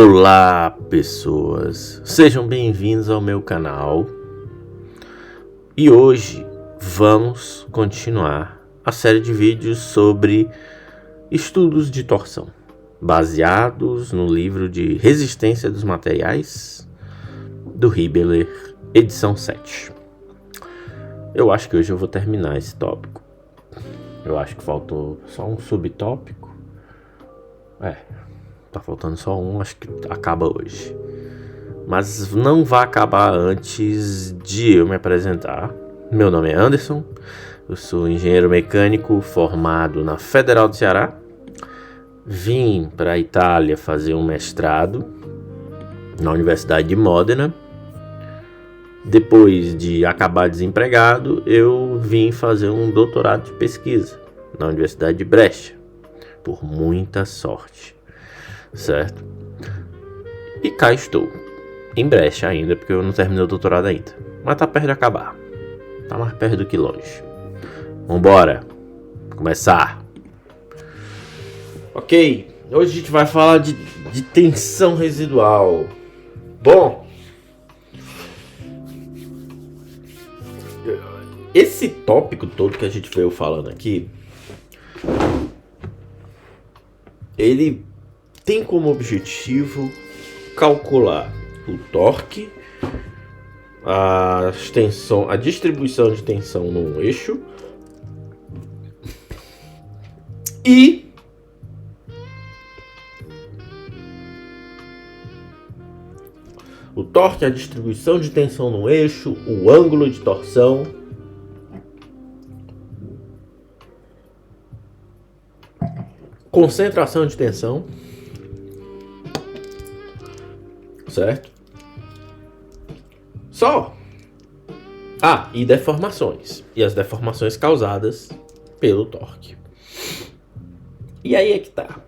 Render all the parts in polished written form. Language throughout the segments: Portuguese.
Olá, pessoas! Sejam bem-vindos ao meu canal. E hoje vamos continuar a série de vídeos sobre estudos de torção, baseados no livro de Resistência dos Materiais, do Hibbeler, edição 7. Eu acho que hoje eu vou terminar esse tópico. Eu acho que faltou só um subtópico. Tá faltando só um, acho que acaba hoje. Mas não vai acabar antes de eu me apresentar. Meu nome é Anderson, eu sou engenheiro mecânico formado na Federal do Ceará. Vim para a Itália fazer um mestrado na Universidade de Modena. Depois de acabar desempregado, eu vim fazer um doutorado de pesquisa na Universidade de Brescia, por muita sorte. Certo? E cá estou, em Brescia ainda, porque eu não terminei o doutorado ainda. Mas tá perto de acabar. Tá mais perto do que longe. Vambora! Começar! Ok, hoje a gente vai falar de tensão residual. Bom, esse tópico todo que a gente veio falando aqui, ele tem como objetivo calcular o torque, a distribuição de tensão num eixo e o torque, a distribuição de tensão no eixo, o ângulo de torção, concentração de tensão, certo? Só. E deformações. E as deformações causadas pelo torque. E aí é que tá.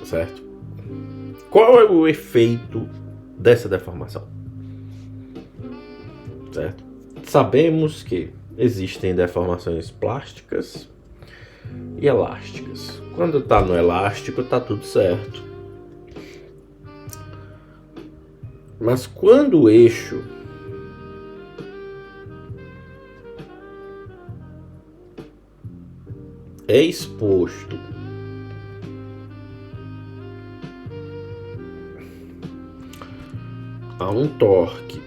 Certo? Qual é o efeito dessa deformação? Certo? Sabemos que existem deformações plásticas e elásticas. Quando tá no elástico, tá tudo certo. Mas quando o eixo é exposto a um torque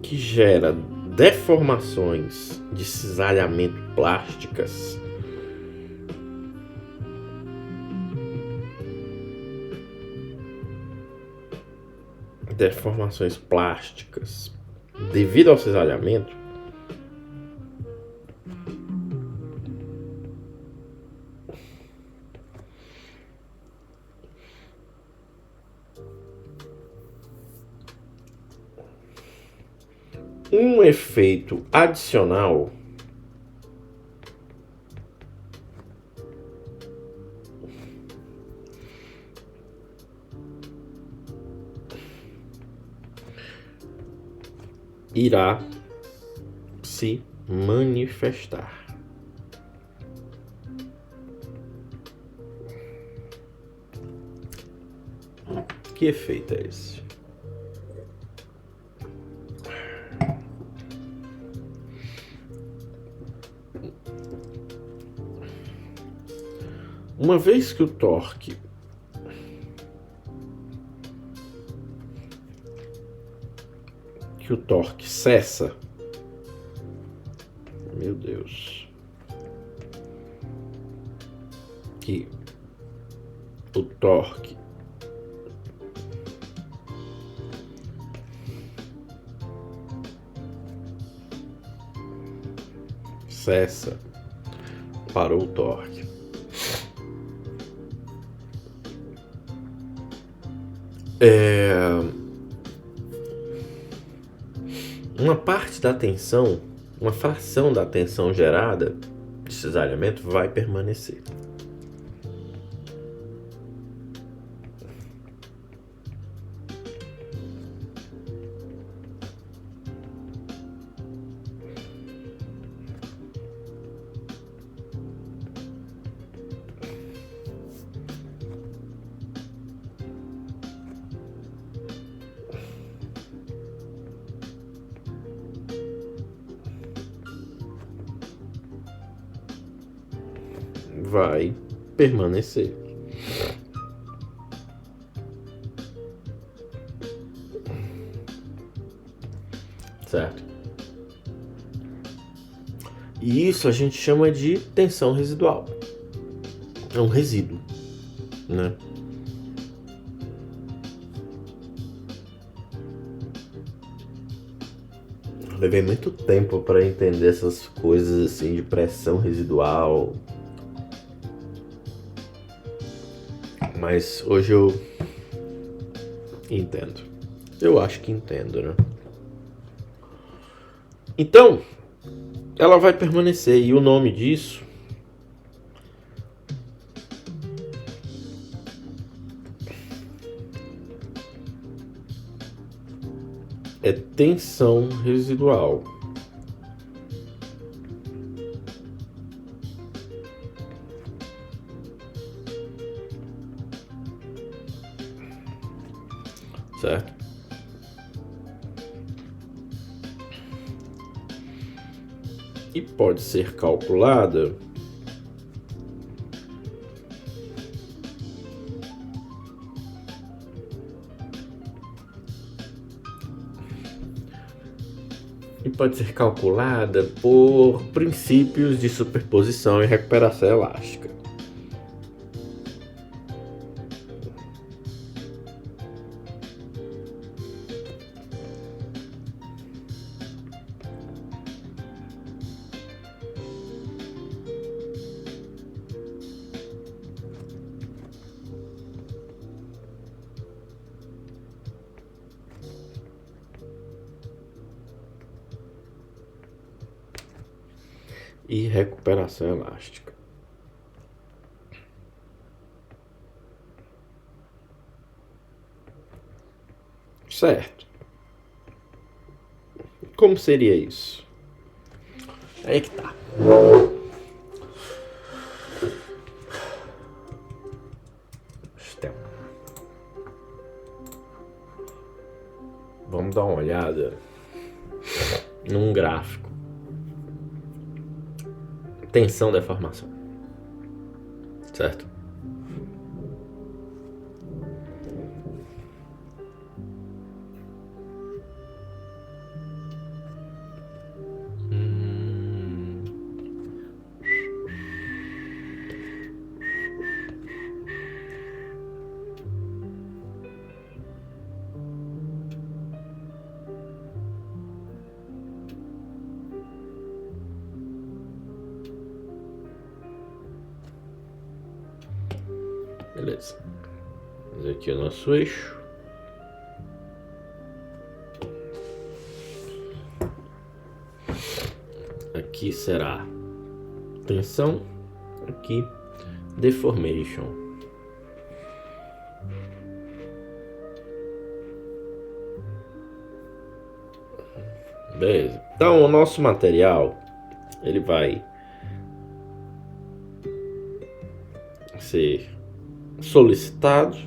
que gera deformações de cisalhamento plásticas, devido ao cisalhamento, um efeito adicional irá se manifestar. Que efeito é esse? Uma vez que o torque cessa, meu Deus, que o torque cessa, parou o torque. Uma parte da tensão, uma fração da tensão gerada de cisalhamento vai permanecer. vai permanecer. Certo? E isso a gente chama de tensão residual. É um resíduo, né? Levei muito tempo para entender essas coisas assim de pressão residual. Mas hoje eu entendo. Eu acho que entendo, né? Então, ela vai permanecer. E o nome disso é tensão residual. Certo? E pode ser calculada por princípios de superposição e recuperação elástica. E recuperação elástica. Certo. Como seria isso? Aí que tá. Vamos dar uma olhada num gráfico. Tensão deformação. Certo? Beleza. Vamos aqui o nosso eixo. Aqui será tensão, aqui deformation. Beleza. Então o nosso material ele vai ser solicitado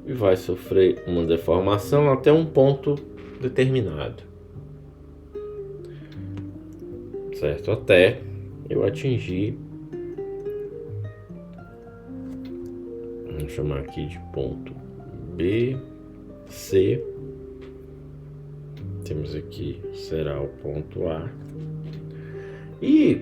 e vai sofrer uma deformação até um ponto determinado, certo? Até eu atingir, vamos chamar aqui de ponto B, C. Temos aqui, será o ponto A. E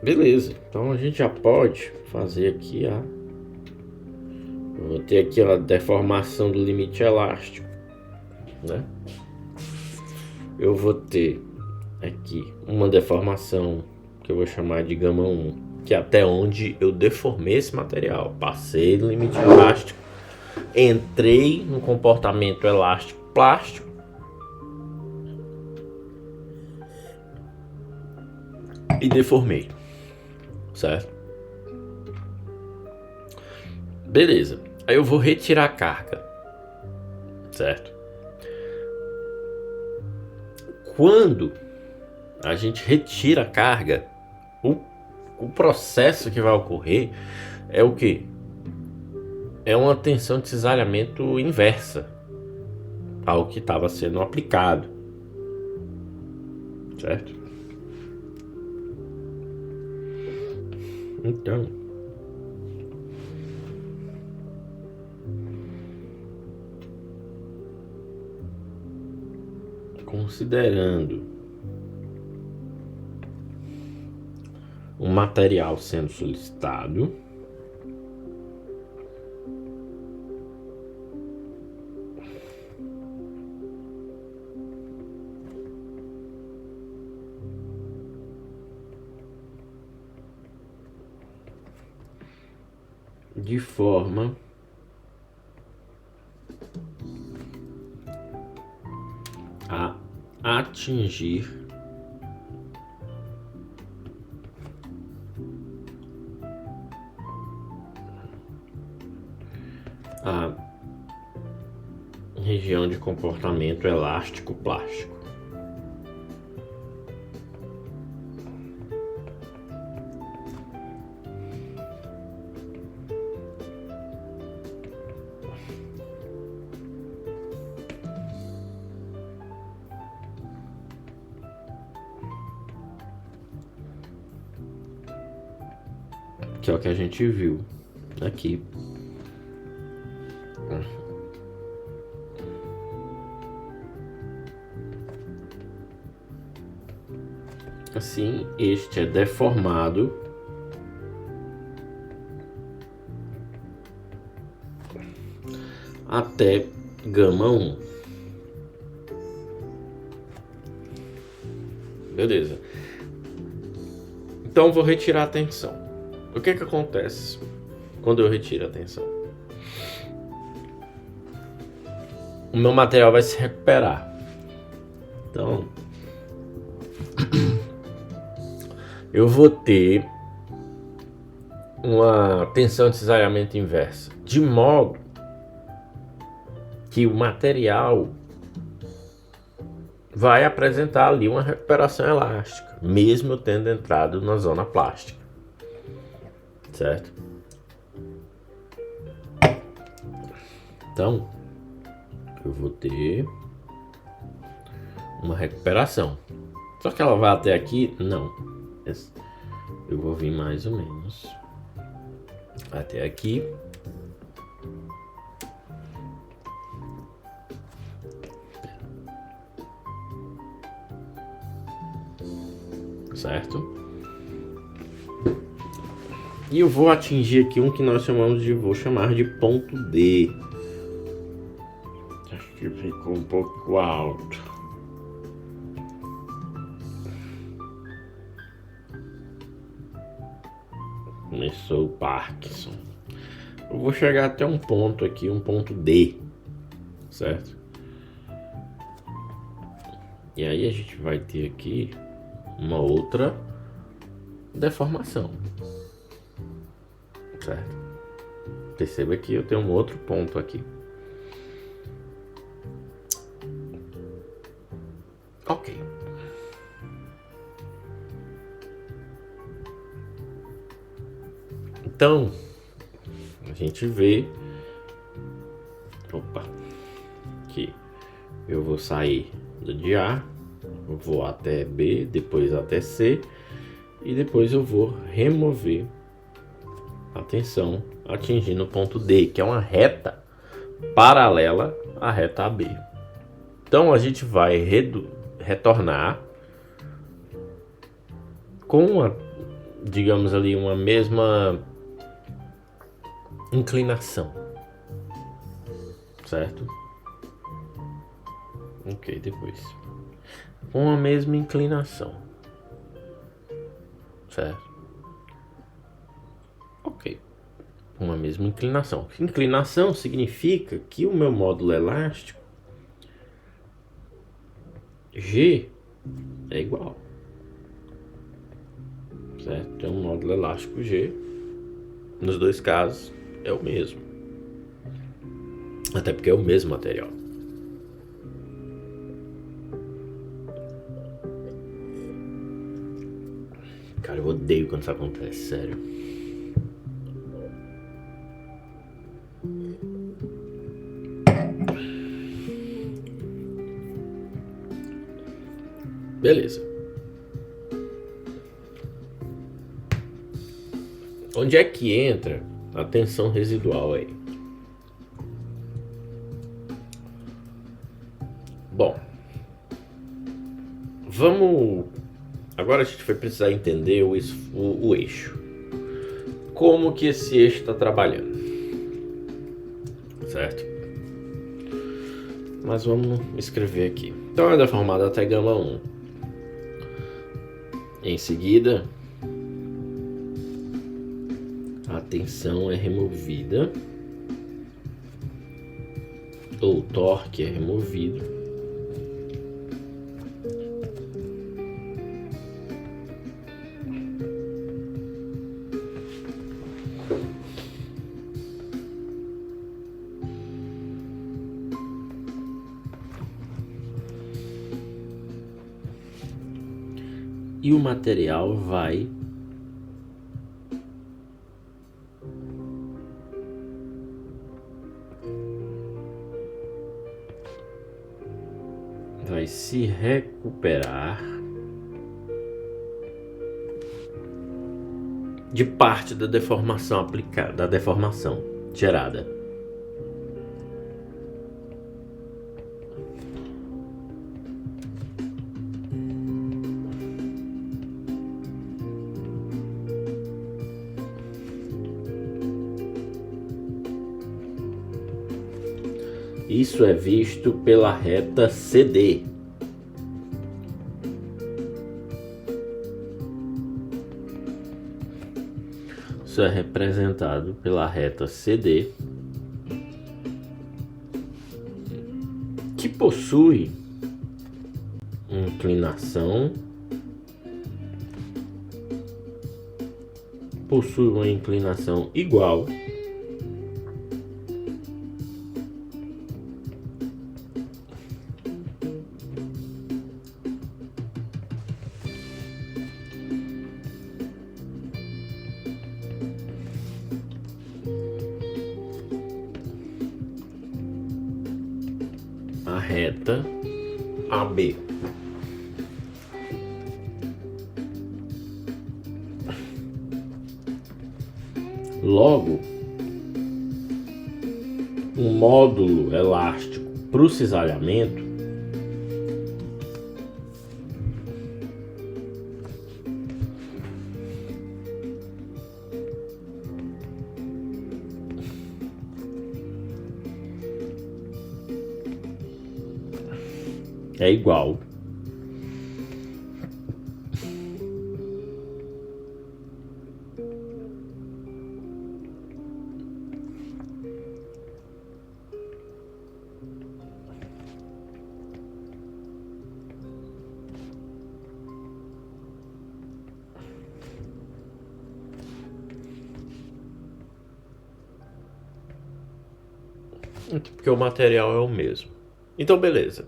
beleza, então a gente já pode fazer aqui eu vou ter aqui a deformação do limite elástico, né? Eu vou ter aqui uma deformação que eu vou chamar de gama 1, que é até onde eu deformei esse material. Passei do limite elástico, entrei no comportamento elástico plástico e deformei. Certo? Beleza. Aí eu vou retirar a carga. Certo? Quando a gente retira a carga, o processo que vai ocorrer é o quê? É uma tensão de cisalhamento inversa ao que estava sendo aplicado. Certo? Então, considerando o material sendo solicitado, de forma a atingir a região de comportamento elástico plástico. Que é o que a gente viu aqui. Assim, este é deformado até gama 1. Beleza. Então vou retirar a tensão. O que acontece quando eu retiro a tensão? O meu material vai se recuperar. Então, eu vou ter uma tensão de cisalhamento inversa, de modo que o material vai apresentar ali uma recuperação elástica, mesmo eu tendo entrado na zona plástica. Certo? Então, eu vou ter uma recuperação. Só que ela vai até aqui? Não. Eu vou vir mais ou menos até aqui. Certo? E eu vou atingir aqui um que nós vou chamar de ponto D. Acho que ficou um pouco alto. Começou o Parkinson. Eu vou chegar até um ponto aqui, um ponto D. Certo? E aí a gente vai ter aqui uma outra deformação. Certo? Perceba que eu tenho um outro ponto aqui. Ok. Então, a gente vê... Opa. Aqui. Eu vou sair de A, vou até B, depois até C, e depois eu vou remover a tensão atingindo o ponto D, que é uma reta paralela à reta AB. Então a gente vai retornar com uma, digamos ali, uma mesma inclinação, certo? Ok, depois com a mesma inclinação, certo? Ok, uma mesma inclinação. Inclinação significa que o meu módulo elástico G é igual, certo? Tem um módulo elástico G, nos dois casos é o mesmo, até porque é o mesmo material. Cara, eu odeio quando isso acontece, sério. Beleza. Onde é que entra a tensão residual aí? Bom, vamos... Agora a gente vai precisar entender o eixo. Como que esse eixo está trabalhando, certo? Mas vamos escrever aqui. Então é deformada até gama 1. Em seguida, a tensão é removida, ou o torque é removido. E o material vai se recuperar de parte da deformação aplicada, da deformação gerada. Isso é visto pela reta CD. Isso é representado pela reta CD, que possui uma inclinação igual à reta AB. Logo, o módulo elástico para o cisalhamento é igual porque o material é o mesmo. Então, beleza.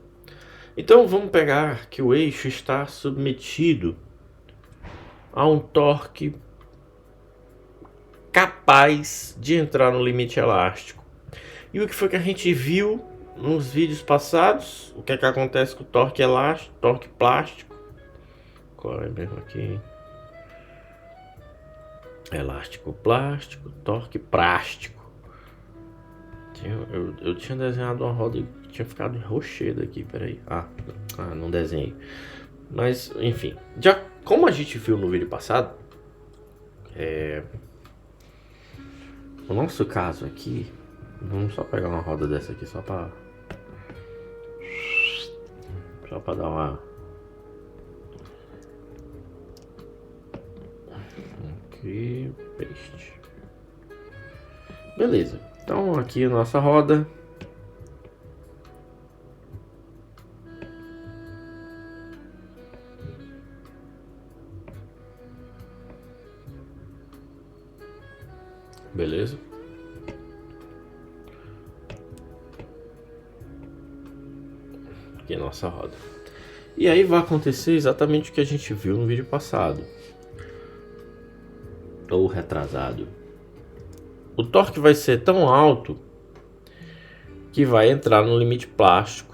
Então, vamos pegar que o eixo está submetido a um torque capaz de entrar no limite elástico. E o que foi que a gente viu nos vídeos passados? O que é que acontece com o torque elástico, torque plástico? Qual é mesmo aqui? Elástico plástico, torque prástico. Eu tinha desenhado uma roda e tinha ficado enrocheda aqui, peraí. Não desenhei. Mas, enfim. Já como a gente viu no vídeo passado, o nosso caso aqui, vamos só pegar uma roda dessa aqui só pra dar uma... Aqui, paste. Beleza. Então aqui a nossa roda. Beleza? Aqui a nossa roda. E aí vai acontecer exatamente o que a gente viu no vídeo passado. Ou retrasado. O torque vai ser tão alto que vai entrar no limite plástico,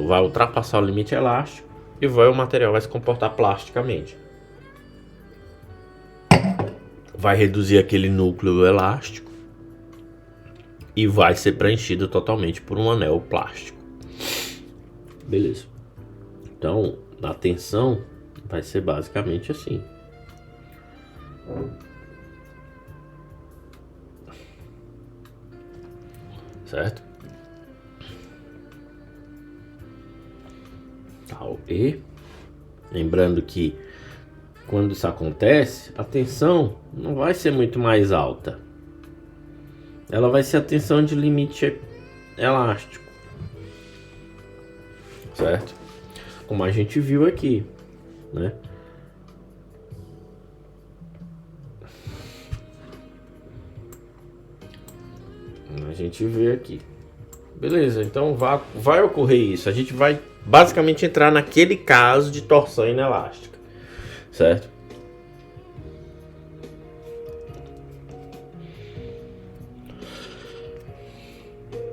vai ultrapassar o limite elástico e o material vai se comportar plasticamente. vai reduzir aquele núcleo elástico e vai ser preenchido totalmente por um anel plástico. Beleza. Então, a tensão vai ser basicamente assim. Certo? Tal. E lembrando que quando isso acontece, a tensão não vai ser muito mais alta. Ela vai ser a tensão de limite elástico. Certo? Como a gente viu aqui, né? A gente vê aqui. Beleza, então vai ocorrer isso. A gente vai basicamente entrar naquele caso de torção inelástica. Certo?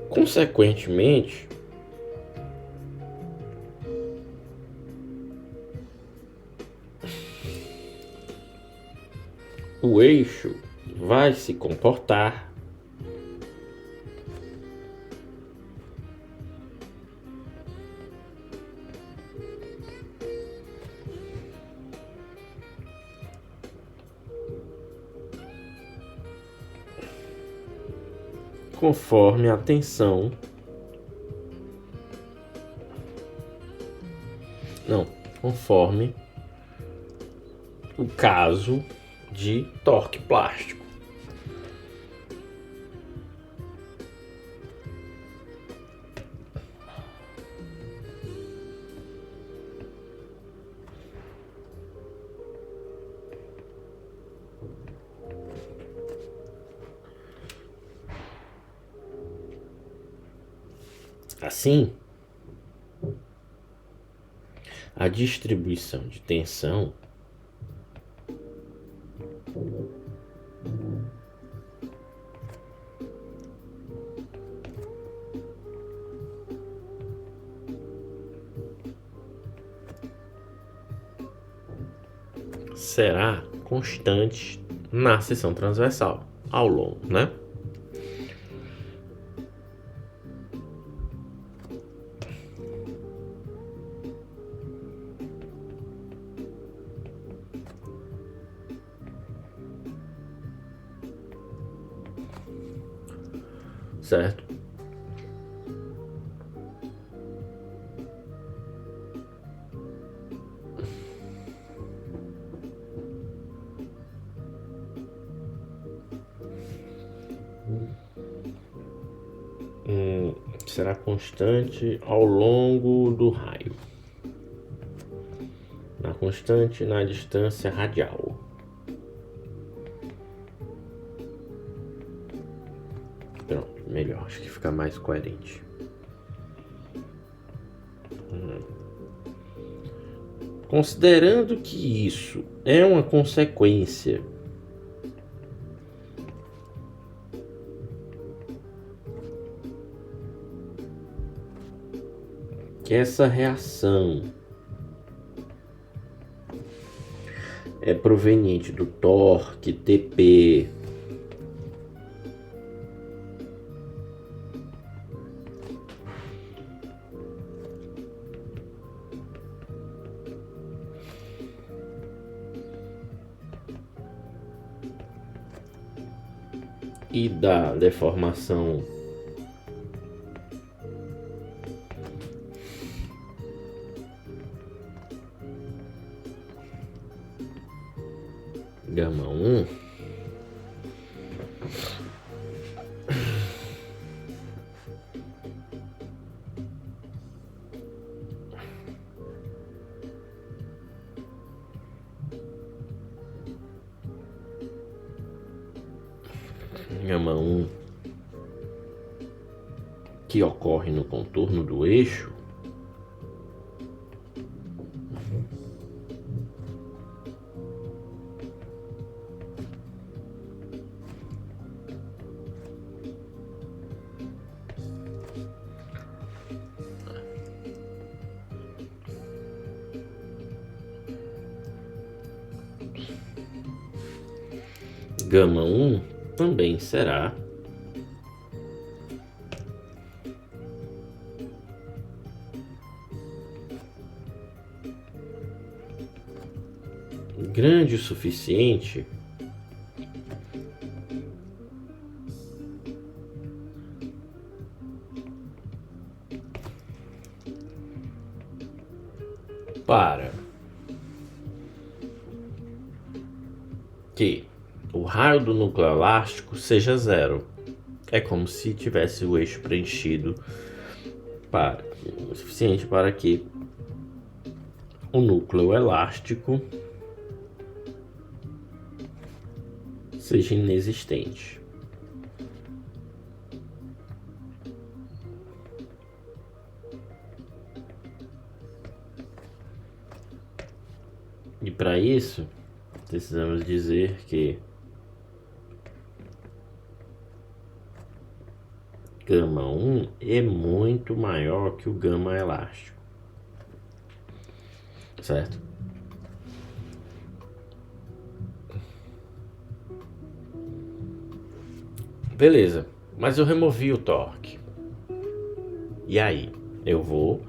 Consequentemente, o eixo vai se comportar conforme a tensão. Não, conforme o caso de torque plástico. Assim, a distribuição de tensão será constante na seção transversal ao longo, né? Certo? Será constante ao longo do raio. Na constante na distância radial. Pronto, melhor, acho que fica mais coerente. Considerando que isso é uma consequência que essa reação é proveniente do torque TP e da deformação gama 1, gama 1 que ocorre no contorno do eixo gama 1 também será grande o suficiente para que o raio do núcleo elástico seja zero. É como se tivesse o eixo preenchido o suficiente para que o núcleo elástico seja inexistente. E para isso, precisamos dizer que gama 1 é muito maior que o gama elástico, certo? Beleza, mas eu removi o torque. E aí? Eu vou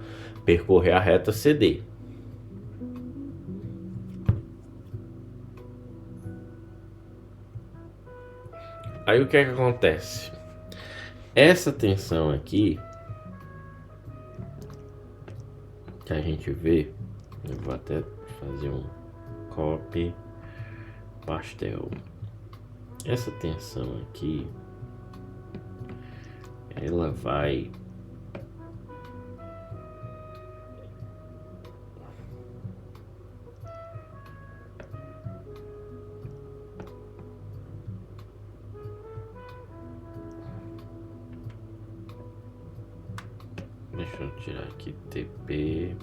percorrer a reta CD. Aí o que é que acontece? Essa tensão aqui que a gente vê, eu vou até fazer um copy pastel. Essa tensão aqui, ela vai deixa eu tirar aqui TP.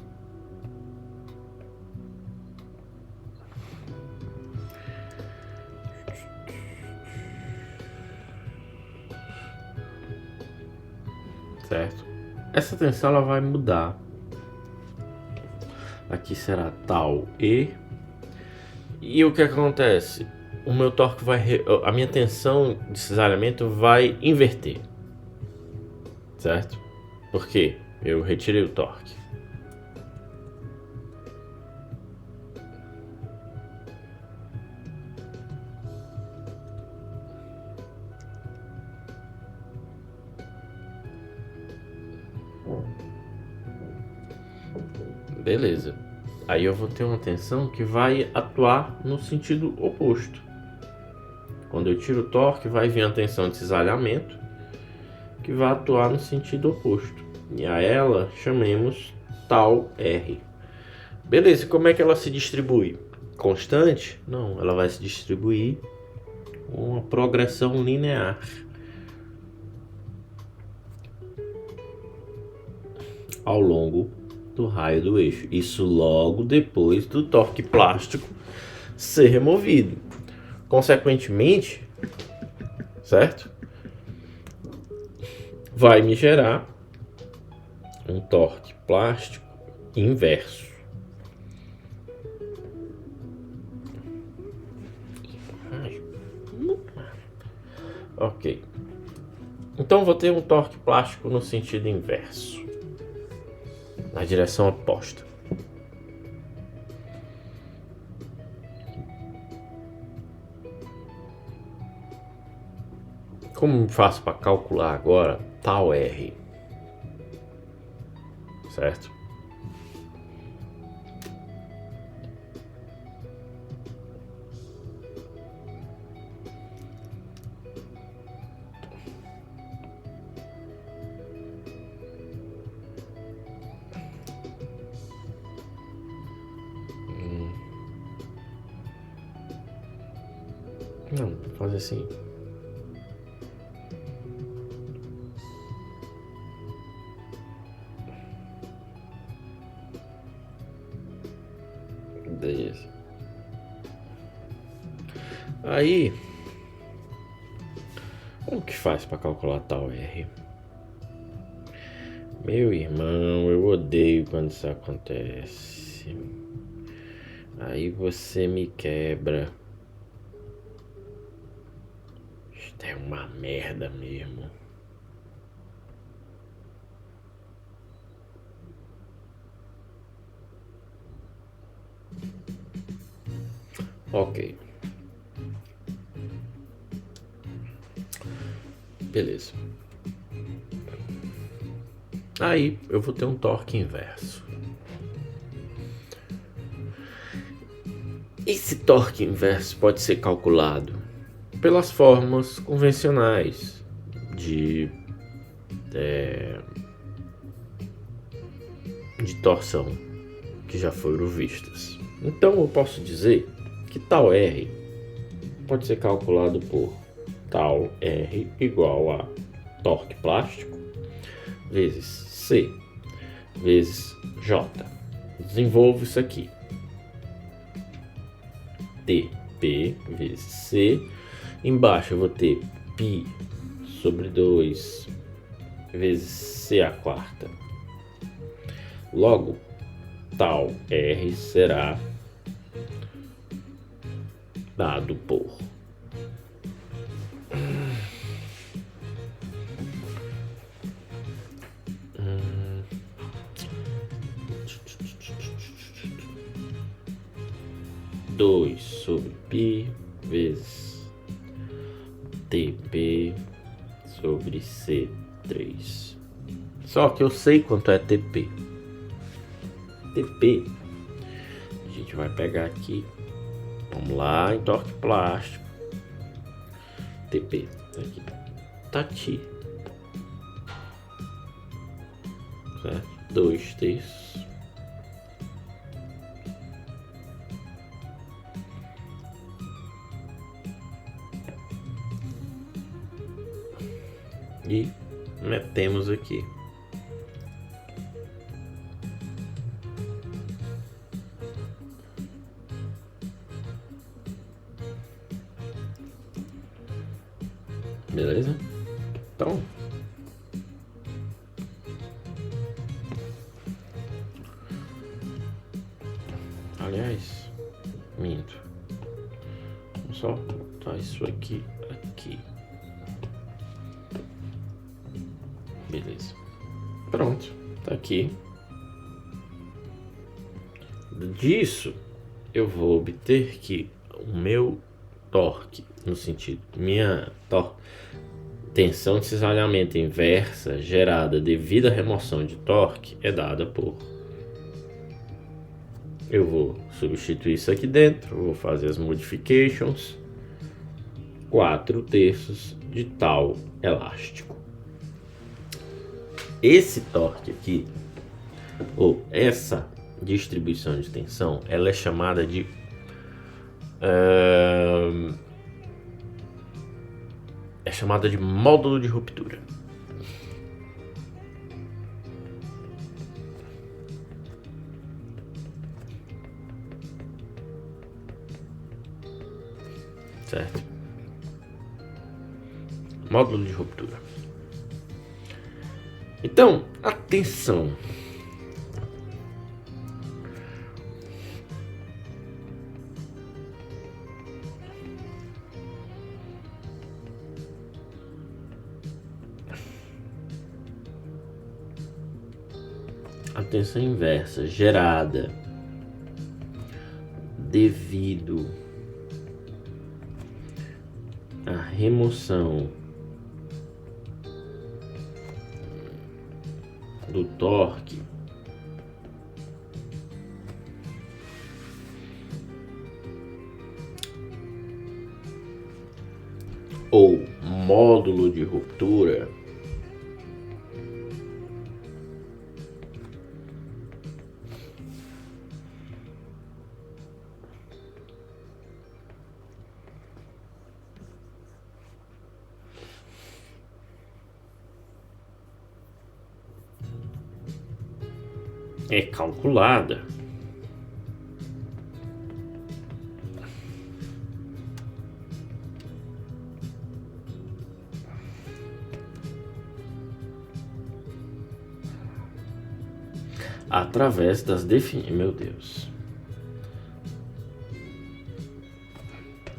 Certo? Essa tensão ela vai mudar. Aqui será tal E. E o que acontece? O meu torque vai... a minha tensão de cisalhamento vai inverter. Certo? Por quê? Eu retirei o torque. Beleza. Aí eu vou ter uma tensão que vai atuar no sentido oposto. Quando eu tiro o torque, vai vir a tensão de cisalhamento que vai atuar no sentido oposto. E a ela chamemos tal R. Beleza, como é que ela se distribui? Constante? Não, ela vai se distribuir com uma progressão linear. Ao longo do raio do eixo. Isso logo depois do torque plástico ser removido. Consequentemente, certo? Vai me gerar um torque plástico inverso. Ok. Então vou ter um torque plástico no sentido inverso, na direção oposta. Como faço para calcular agora tal R? Certo? Não, vou fazer assim. Beleza. Aí, como que faz para calcular tal R? Meu irmão, eu odeio quando isso acontece. Aí você me quebra. É uma merda mesmo. Ok. Beleza. Aí eu vou ter um torque inverso. Esse torque inverso pode ser calculado pelas formas convencionais de torção que já foram vistas. Então eu posso dizer que tal R pode ser calculado por tal R igual a torque plástico vezes C vezes J. Desenvolvo isso aqui. TP vezes C. Embaixo eu vou ter π sobre 2 vezes C a quarta. Logo, tal R será dado por dois sobre π vezes TP sobre C3. Só que eu sei quanto é TP. TP, a gente vai pegar aqui. Vamos lá, em torque plástico. TP, aqui. Tati. Certo? 2/3. E metemos aqui. Beleza? Então, aliás, minto. Vamos só botar isso aqui. Beleza. Pronto, tá aqui. Disso eu vou obter que o meu torque, no sentido, minha tensão de cisalhamento inversa gerada devido à remoção de torque é dada por... Eu vou substituir isso aqui dentro, vou fazer as modifications, 4/3 de tal elástico. Esse torque aqui, ou essa distribuição de tensão, ela é chamada de módulo de ruptura. Certo? Módulo de ruptura. Então, atenção. A tensão inversa gerada devido à remoção do torque ou módulo de ruptura é calculada através das definições. Meu Deus.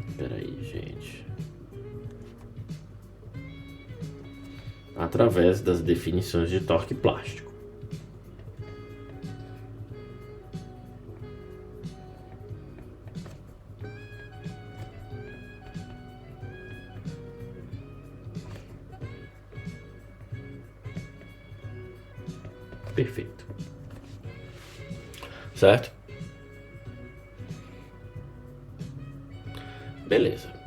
Espera aí, gente. através das definições de torque plástico. Perfeito. Certo? Beleza.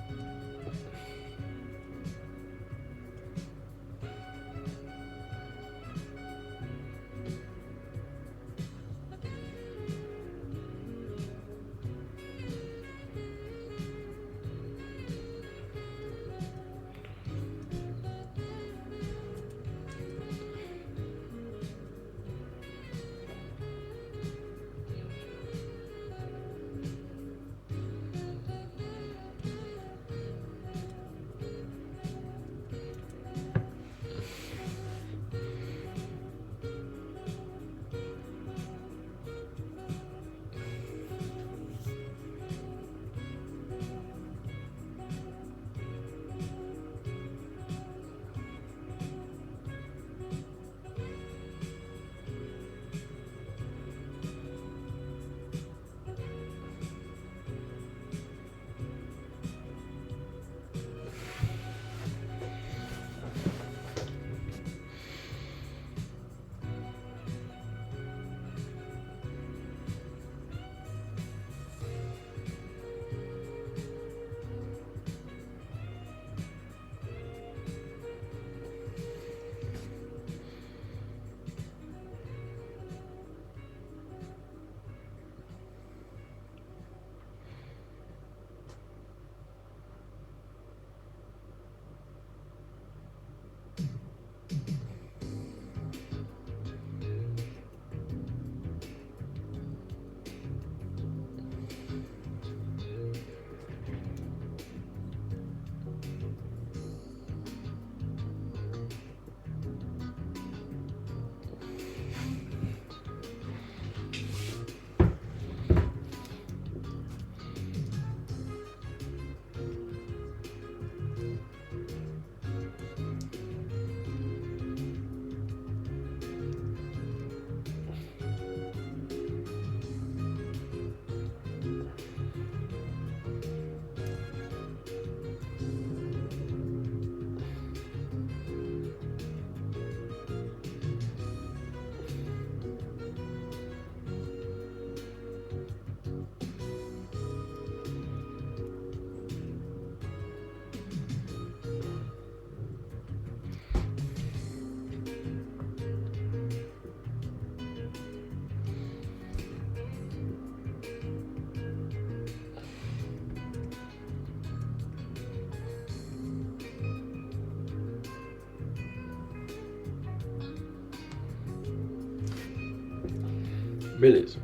Beleza.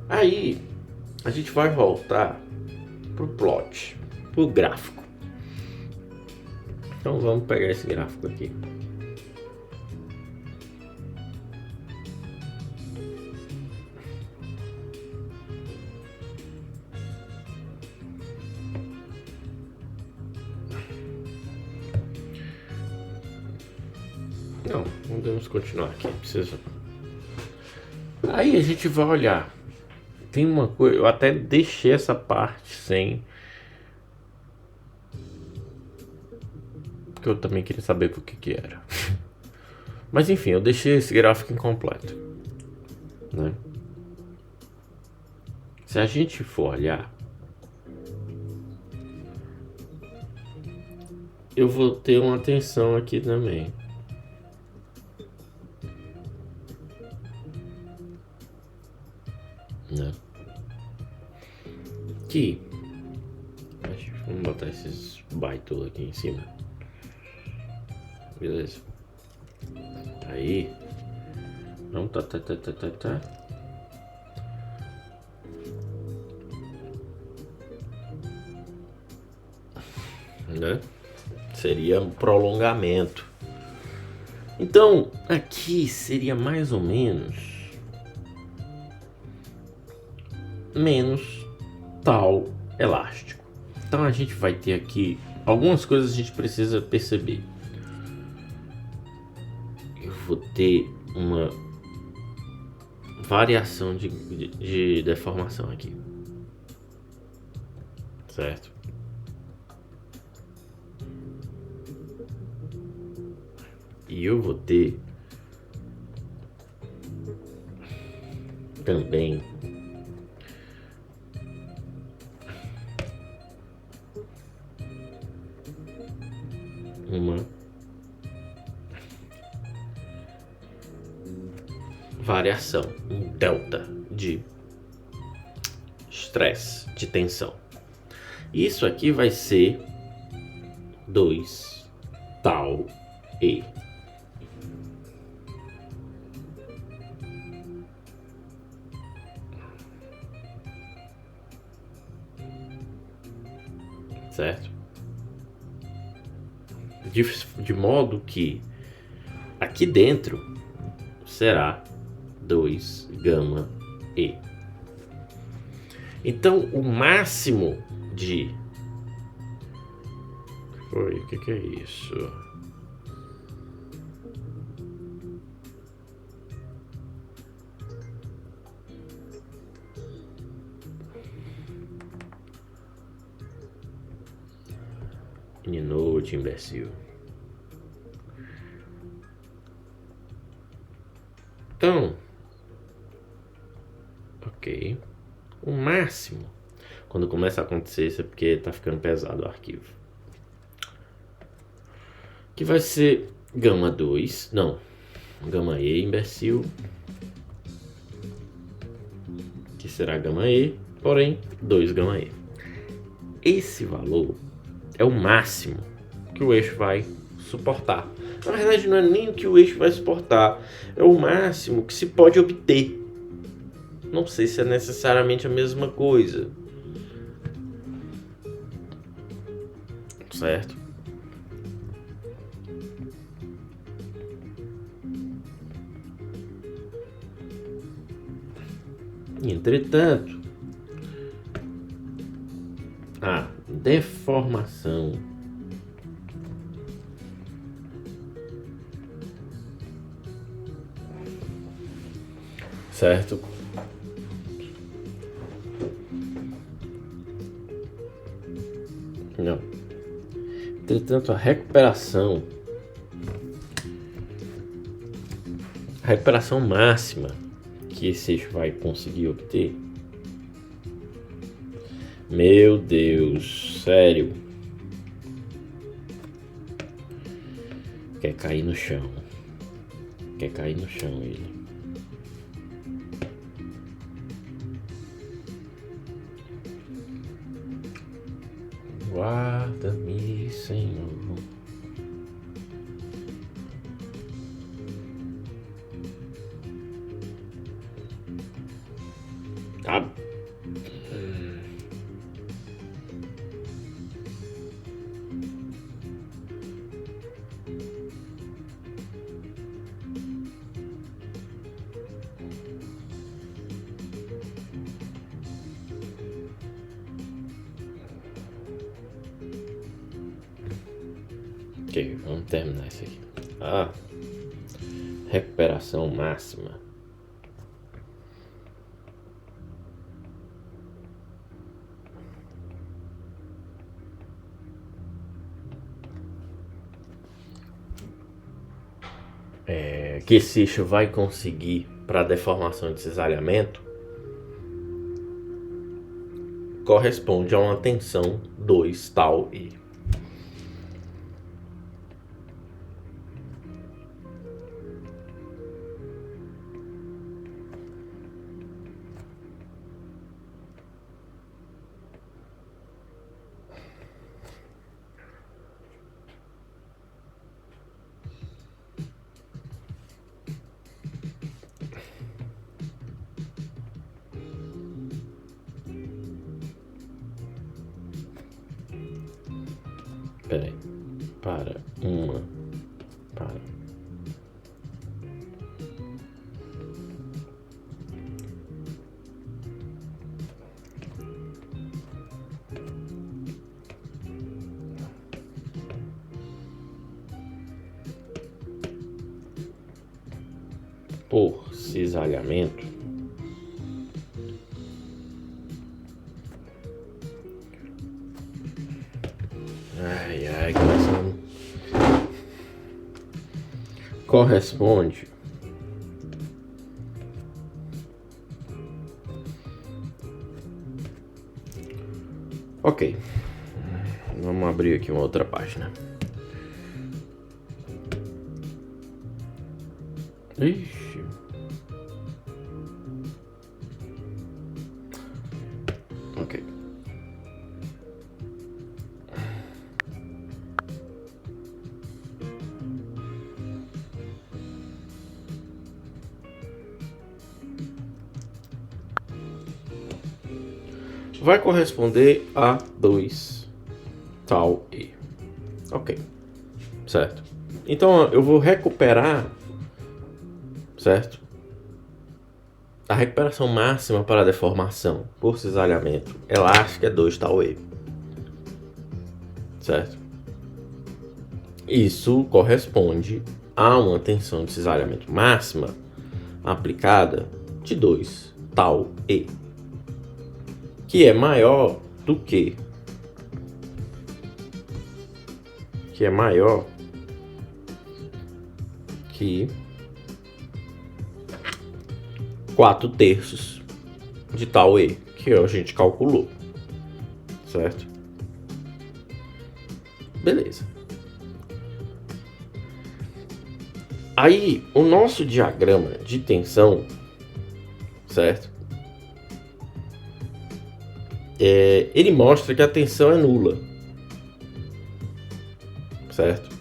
Aí a gente vai voltar pro plot, pro gráfico. Então vamos pegar esse gráfico aqui. Não, vamos continuar aqui. Precisa. Aí a gente vai olhar. Tem uma coisa, eu até deixei essa parte sem, porque eu também queria saber o que era. Mas enfim, eu deixei esse gráfico incompleto, né? Se a gente for olhar, eu vou ter uma tensão aqui também. Né? Aqui, vamos botar esses bytes aqui em cima. Beleza. Aí, não tá. Né? Seria um prolongamento. Então, aqui seria mais ou menos menos tal elástico. Então a gente vai ter aqui algumas coisas que a gente precisa perceber. vou ter uma variação de deformação aqui, certo? E eu vou ter também uma variação, um delta de estresse, de tensão. Isso aqui vai ser 2 tau E. Certo? De modo que aqui dentro será 2 gama E. Então, o máximo de... O que é isso? Inútil, imbecil. Então, ok. O máximo, quando começa a acontecer isso, é porque tá ficando pesado o arquivo. Que vai ser gama 2, não, gama E, imbecil. Que será gama E, porém 2 gama E. Esse valor é o máximo que o eixo vai suportar. Na verdade, não é nem o que o eixo vai suportar, é o máximo que se pode obter. Não sei se é necessariamente a mesma coisa, certo? Entretanto, a deformação certo? Não. Entretanto, a recuperação máxima que esse eixo vai conseguir obter, meu Deus, sério, quer cair no chão ele. Guarda-me, Senhor. Ah. Ok, vamos terminar isso aqui. Recuperação máxima. Que esse eixo vai conseguir para deformação de cisalhamento corresponde a uma tensão 2 tau I. Peraí, para. por cisalhamento, corresponde ok, vamos abrir aqui uma outra página. Ixi. Ok. Vai corresponder a 2 tal E. Ok. Certo. Então eu vou recuperar, certo? A recuperação máxima para a deformação por cisalhamento elástica é 2 tal E. Certo? Isso corresponde a uma tensão de cisalhamento máxima aplicada de 2 tal E, que é maior do que 4/3 de tal E, que a gente calculou, certo? Beleza. Aí, o nosso diagrama de tensão, certo? Ele mostra que a tensão é nula, certo?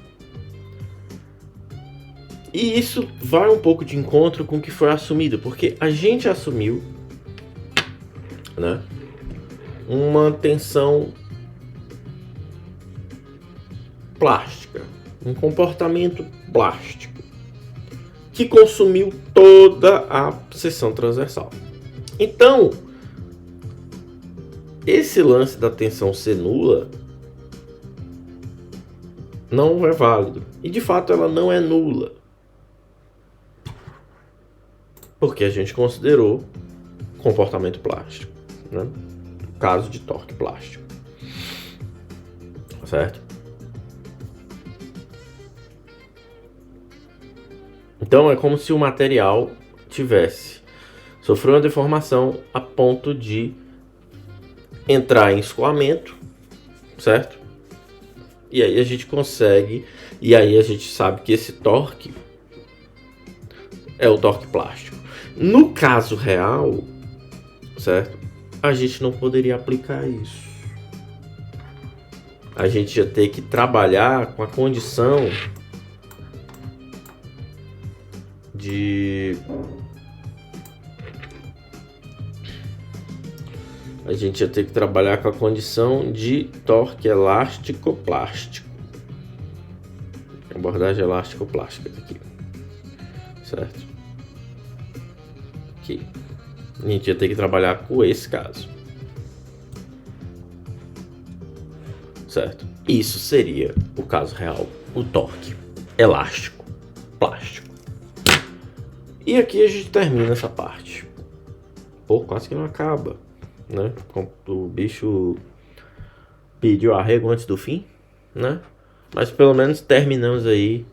E isso vai um pouco de encontro com o que foi assumido, porque a gente assumiu, né, uma tensão plástica, um comportamento plástico, que consumiu toda a seção transversal. Então, esse lance da tensão ser nula não é válido. E de fato ela não é nula, porque a gente considerou comportamento plástico, né? Caso de torque plástico, certo? Então é como se o material sofreu uma deformação a ponto de entrar em escoamento, certo? E aí a gente sabe que esse torque é o torque plástico. No caso real, certo? A gente não poderia aplicar isso. A gente ia ter que trabalhar com a condição de... A gente ia ter que trabalhar com a condição de torque elástico-plástico. Abordagem elástico-plástica aqui. Certo? Aqui. A gente ia ter que trabalhar com esse caso. Certo? Isso seria o caso real. O torque elástico-plástico. E aqui a gente termina essa parte. Pô, quase que não acaba, né? O bicho pediu arrego antes do fim, né? Mas pelo menos terminamos aí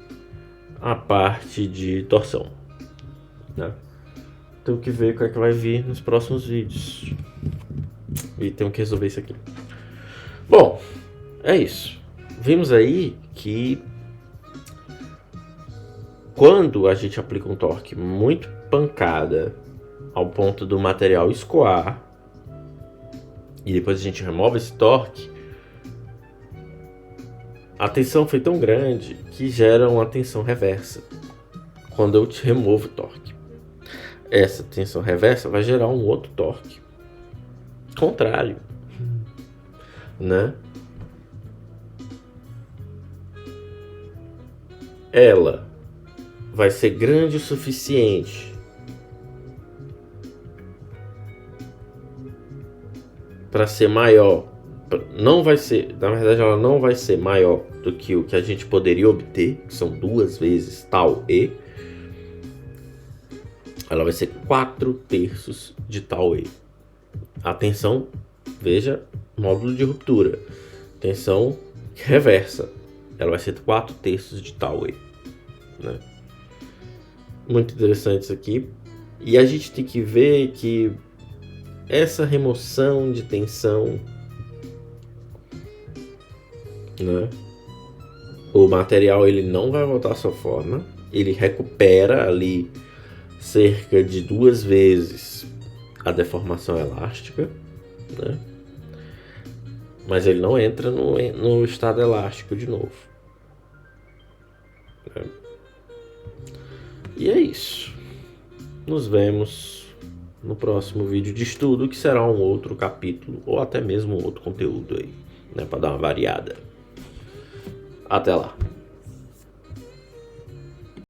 a parte de torção, né? Tenho que ver o que é que vai vir nos próximos vídeos. E tenho que resolver isso aqui. Bom, é isso. Vimos aí que quando a gente aplica um torque muito pancada ao ponto do material escoar e depois a gente remove esse torque, a tensão foi tão grande que gera uma tensão reversa quando eu te removo o torque. Essa tensão reversa vai gerar um outro torque contrário, né? Ela vai ser grande o suficiente para ser maior. Não vai ser, na verdade, ela não vai ser maior do que o que a gente poderia obter, que são 2 vezes tal E. ela vai ser 4/3 de Tau E. A tensão, veja, módulo de ruptura. Tensão reversa, ela vai ser 4/3 de Tau E, né? Muito interessante isso aqui. E a gente tem que ver que essa remoção de tensão, né? O material ele não vai voltar à sua forma, ele recupera ali cerca de 2 vezes a deformação elástica, né? Mas ele não entra no estado elástico de novo, né? E é isso. Nos vemos no próximo vídeo de estudo, que será um outro capítulo ou até mesmo um outro conteúdo aí, né, para dar uma variada. Até lá.